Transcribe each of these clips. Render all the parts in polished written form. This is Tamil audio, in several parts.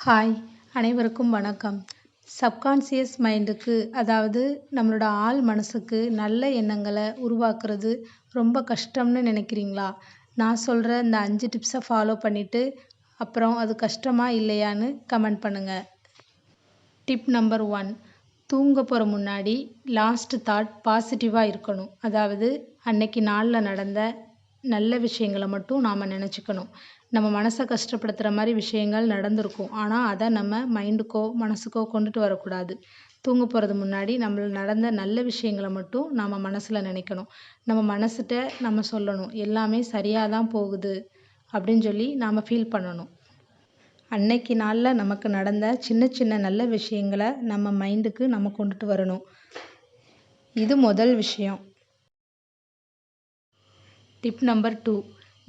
ஹாய் அனைவருக்கும் வணக்கம். சப்கான்ஷியஸ் மைண்டுக்கு அதாவது நம்மளோட ஆள் மனசுக்கு நல்ல எண்ணங்களை உருவாக்குறது ரொம்ப கஷ்டம்னு நினைக்கிறீங்களா? நான் சொல்கிற இந்த 5 டிப்ஸை ஃபாலோ பண்ணிவிட்டு அப்புறம் அது கஷ்டமா இல்லையான்னு கமெண்ட் பண்ணுங்கள். டிப் நம்பர் 1, தூங்க போகிற முன்னாடி லாஸ்ட் தாட் பாசிட்டிவாக இருக்கணும். அதாவது அன்னைக்கு நாளில் நடந்த நல்ல விஷயங்களை மட்டும் நாம் நினச்சிக்கணும். நம்ம மனசை கஷ்டப்படுத்துகிற மாதிரி விஷயங்கள் நடந்திருக்கும், ஆனால் அதை நம்ம மைண்டுக்கோ மனசுக்கோ கொண்டுட்டு வரக்கூடாது. தூங்க போகிறது முன்னாடி நம்மளுக்கு நடந்த நல்ல விஷயங்களை மட்டும் நம்ம மனசில் நினைக்கணும். நம்ம மனசுகிட்ட நம்ம சொல்லணும், எல்லாமே சரியாக தான் போகுது அப்படின்னு சொல்லி நாம் ஃபீல் பண்ணணும். அன்னைக்கு நாளில் நமக்கு நடந்த சின்ன சின்ன நல்ல விஷயங்களை நம்ம மைண்டுக்கு நம்ம கொண்டுட்டு வரணும். இது முதல் விஷயம். டிப் நம்பர் 2,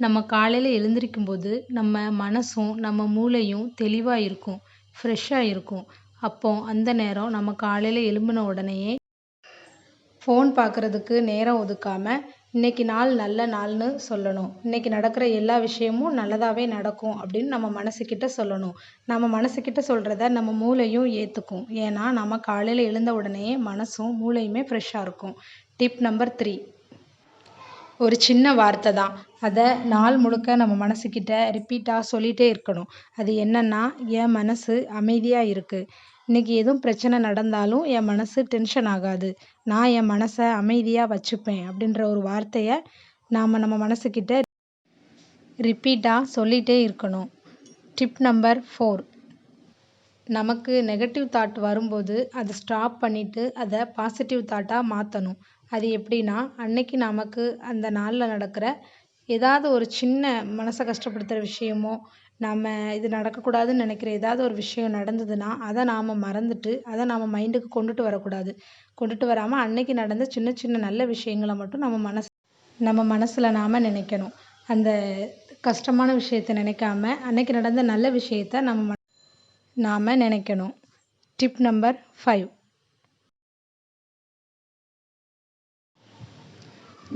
நம்ம காலையில் எழுந்திரிக்கும்போது நம்ம மனசும் நம்ம மூளையும் தெளிவாக இருக்கும், ஃப்ரெஷ்ஷாக இருக்கும். அப்போ அந்த நேரம் நம்ம காலையில் எழும்பின உடனேயே ஃபோன் பார்க்குறதுக்கு நேரம் ஒதுக்காமல் இன்றைக்கி நாள் நல்ல நாள்னு சொல்லணும். இன்றைக்கி நடக்கிற எல்லா விஷயமும் நல்லதாகவே நடக்கும் அப்படின்னு நம்ம மனசுக்கிட்ட சொல்லணும். நம்ம மனசுக்கிட்ட சொல்கிறத நம்ம மூளையும் ஏற்றுக்கும். ஏன்னா நம்ம காலையில் எழுந்த உடனேயே மனசும் மூளையுமே ஃப்ரெஷ்ஷாக இருக்கும். டிப் நம்பர் 3, ஒரு சின்ன வார்த்தை தான். அதை நாள் முழுக்க நம்ம மனசுக்கிட்ட ரிப்பீட்டாக சொல்லிகிட்டே இருக்கணும். அது என்னென்னா, என் மனசு அமைதியாக இருக்குது, இன்றைக்கி எதுவும் பிரச்சனை நடந்தாலும் என் மனசு டென்ஷன் ஆகாது, நான் என் மனசை அமைதியாக வச்சுப்பேன் அப்படின்ற ஒரு வார்த்தையை நாம் நம்ம மனசுக்கிட்ட ரிப்பீட்டாக சொல்லிகிட்டே இருக்கணும். டிப் நம்பர் 4, நமக்கு நெகட்டிவ் தாட் வரும்போது அதை ஸ்டாப் பண்ணிவிட்டு அதை பாசிட்டிவ் தாட்டாக மாற்றணும். அது எப்படின்னா, அன்னைக்கு நமக்கு அந்த நாளில் நடக்கிற ஏதாவது ஒரு சின்ன மனசை கஷ்டப்படுத்துகிற விஷயமோ, நம்ம இது நடக்கக்கூடாதுன்னு நினைக்கிற ஏதாவது ஒரு விஷயம் நடந்ததுன்னா அதை நாம் மறந்துட்டு அதை நாம் மைண்டுக்கு கொண்டுட்டு வரக்கூடாது. கொண்டுட்டு வராமல் அன்னைக்கு நடந்த சின்ன சின்ன நல்ல விஷயங்களை மட்டும் நம்ம மனசில் நாம் நினைக்கணும். அந்த கஷ்டமான விஷயத்தை நினைக்காம அன்னைக்கு நடந்த நல்ல விஷயத்தை நாம் நினைக்கணும். டிப் நம்பர் 5,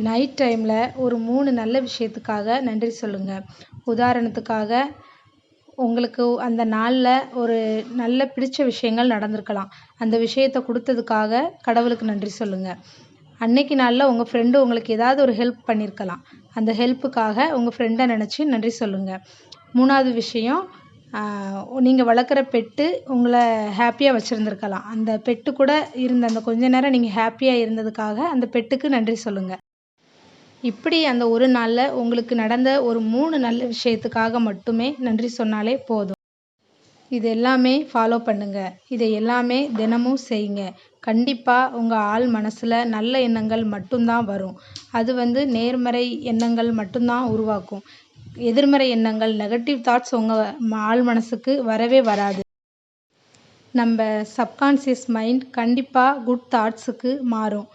நைட் டைமில் ஒரு 3 நல்ல விஷயத்துக்காக நன்றி சொல்லுங்கள். உதாரணத்துக்காக, உங்களுக்கு அந்த நாளில் ஒரு நல்ல பிடிச்ச விஷயங்கள் நடந்திருக்கலாம். அந்த விஷயத்தை கொடுத்ததுக்காக கடவுளுக்கு நன்றி சொல்லுங்கள். அன்னைக்கு நாளில் உங்கள் ஃப்ரெண்டு உங்களுக்கு ஏதாவது ஒரு ஹெல்ப் பண்ணியிருக்கலாம். அந்த ஹெல்ப்புக்காக உங்கள் ஃப்ரெண்டை நினச்சி நன்றி சொல்லுங்கள். 3வது விஷயம், நீங்கள் வளர்க்குற பெட்டு உங்களை ஹாப்பியாக வச்சுருந்துருக்கலாம். அந்த பெட்டு கூட இருந்த அந்த கொஞ்ச நேரம் நீங்கள் ஹாப்பியாக இருந்ததுக்காக அந்த பெட்டுக்கு நன்றி சொல்லுங்கள். இப்படி அந்த ஒரு நாளில் உங்களுக்கு நடந்த ஒரு 3 நல்ல விஷயத்துக்காக மட்டுமே நன்றி சொன்னாலே போதும். இது எல்லாமே ஃபாலோ பண்ணுங்கள். இதை எல்லாமே தினமும் செய்யுங்க. கண்டிப்பாக உங்கள் ஆள் மனசில் நல்ல எண்ணங்கள் மட்டும்தான் வரும். அது நேர்மறை எண்ணங்கள் மட்டும்தான் உருவாக்கும். எதிர்மறை எண்ணங்கள், நெகட்டிவ் தாட்ஸ் உங்கள் ஆள் மனசுக்கு வரவே வராது. நம்ம சப்கான்ஷியஸ் மைண்ட் கண்டிப்பாக குட் தாட்ஸுக்கு மாறும்.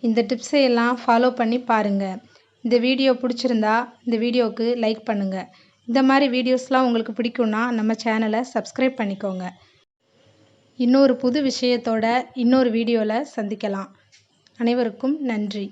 இந்த டிப்ஸை எல்லாம் ஃபாலோ பண்ணி பாருங்கள். இந்த வீடியோ பிடிச்சிருந்தா இந்த வீடியோவுக்கு லைக் பண்ணுங்கள். இந்த மாதிரி வீடியோஸ்லாம் உங்களுக்கு பிடிக்கும்னா நம்ம சேனலை சப்ஸ்கிரைப் பண்ணிக்கோங்க. இன்னொரு புது விஷயத்தோட இன்னொரு வீடியோவில் சந்திக்கலாம். அனைவருக்கும் நன்றி.